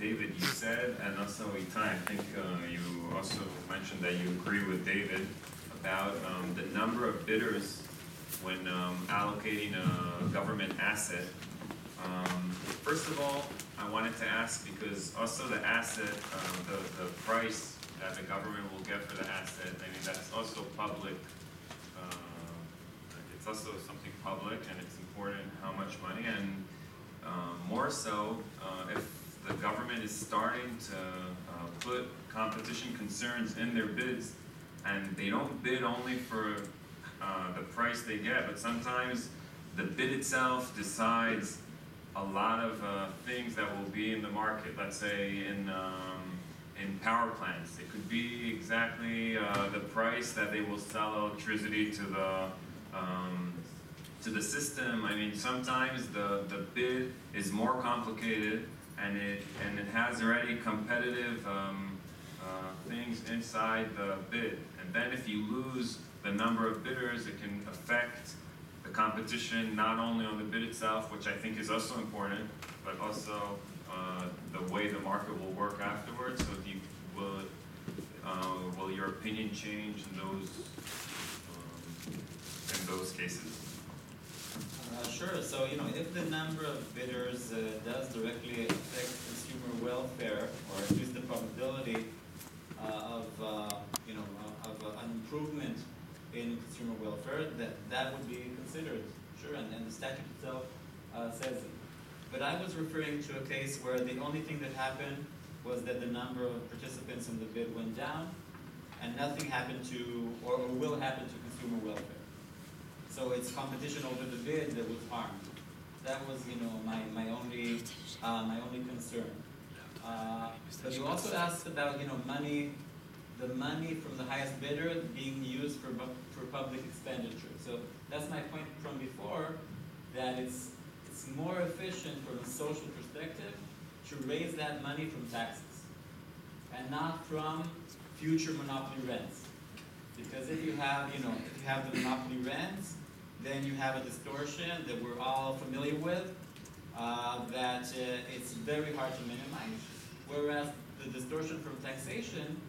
David, you said, and also Itai, I think you also mentioned that you agree with David about the number of bidders when allocating a government asset. First of all, I wanted to ask, because also the asset, the price that the government will get for the asset, I mean, that's also public. It's also something public, and it's important how much money, and more so if the government is starting to put competition concerns in their bids, and they don't bid only for the price they get, but sometimes the bid itself decides a lot of things that will be in the market. Let's say in power plants, it could be exactly the price that they will sell electricity to the system. I mean, sometimes the bid is more complicated, and it has already competitive things inside the bid. And then if you lose the number of bidders, it can affect the competition not only on the bid itself, which I think is also important, but also the way the market will work afterwards. So will your opinion change in those cases? Sure. So, if the number of bidders does directly affect consumer welfare, or at least the probability of an improvement in consumer welfare, that would be considered. Sure, and the statute itself says it. But I was referring to a case where the only thing that happened was that the number of participants in the bid went down, and nothing happened to, or will happen to, consumer welfare. So it's competition over the bid that was harmed. That was, my only concern. But you also asked about, money, the money from the highest bidder being used for public expenditure. So that's my point from before, that it's more efficient from a social perspective to raise that money from taxes and not from future monopoly rents. Because if you have the monopoly rents, then you have a distortion that we're all familiar with, that it's very hard to minimize. Whereas the distortion from taxation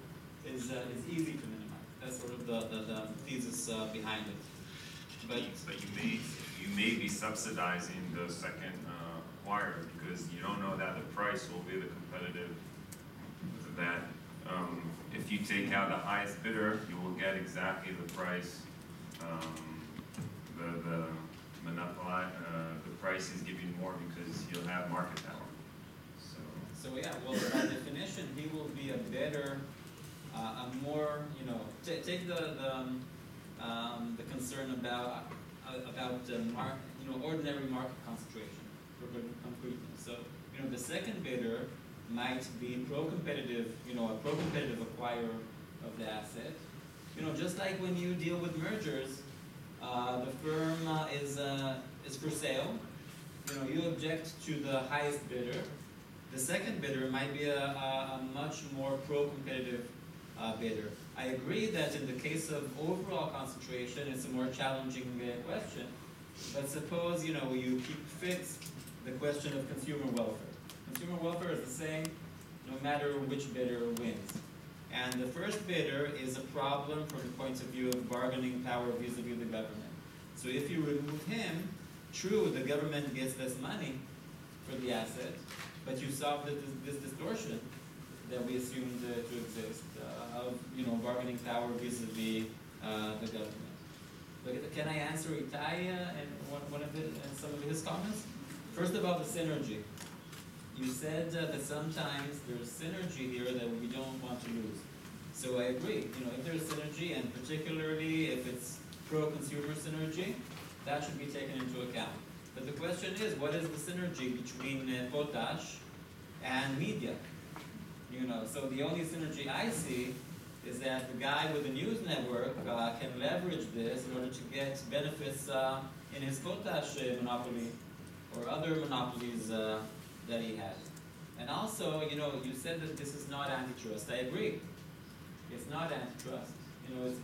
is easy to minimize. That's sort of the thesis behind it. But you may be subsidizing the second acquirer, because you don't know that the price will be the competitive. That if you take out the highest bidder, you will get exactly the price. The monopoly, the price is giving more because you'll have market power. So yeah, well, by definition, he will be a better, a more, take the concern about ordinary market concentration for concreteness. So the second bidder might be pro-competitive, a pro-competitive acquirer of the asset. Just like when you deal with mergers, the firm is for sale. You object to the highest bidder. The second bidder might be a much more pro-competitive bidder. I agree that in the case of overall concentration, it's a more challenging question. But suppose you keep fixed the question of consumer welfare. Consumer welfare is the same no matter which bidder wins. And the first bidder is a problem from the point of view of bargaining power vis-a-vis the government. So if you remove him, true, the government gets less money for the asset, but you solve this distortion that we assumed to exist of bargaining power vis-a-vis the government. But can I answer Itai and some of his comments? First of all, the synergy. You said that sometimes there's synergy here that we don't want to lose. So I agree. If there's synergy, and particularly if it's pro-consumer synergy, that should be taken into account. But the question is, what is the synergy between potash and media? So the only synergy I see is that the guy with the news network can leverage this in order to get benefits in his potash monopoly or other monopolies that he has. And also, you said that this is not antitrust. I agree. It's not antitrust. It's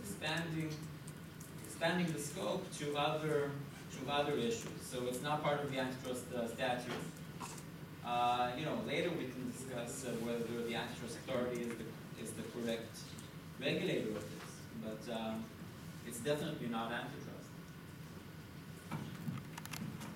expanding the scope to other issues. So it's not part of the antitrust statute. Later we can discuss of whether the antitrust authority is the correct regulator of this. But it's definitely not antitrust.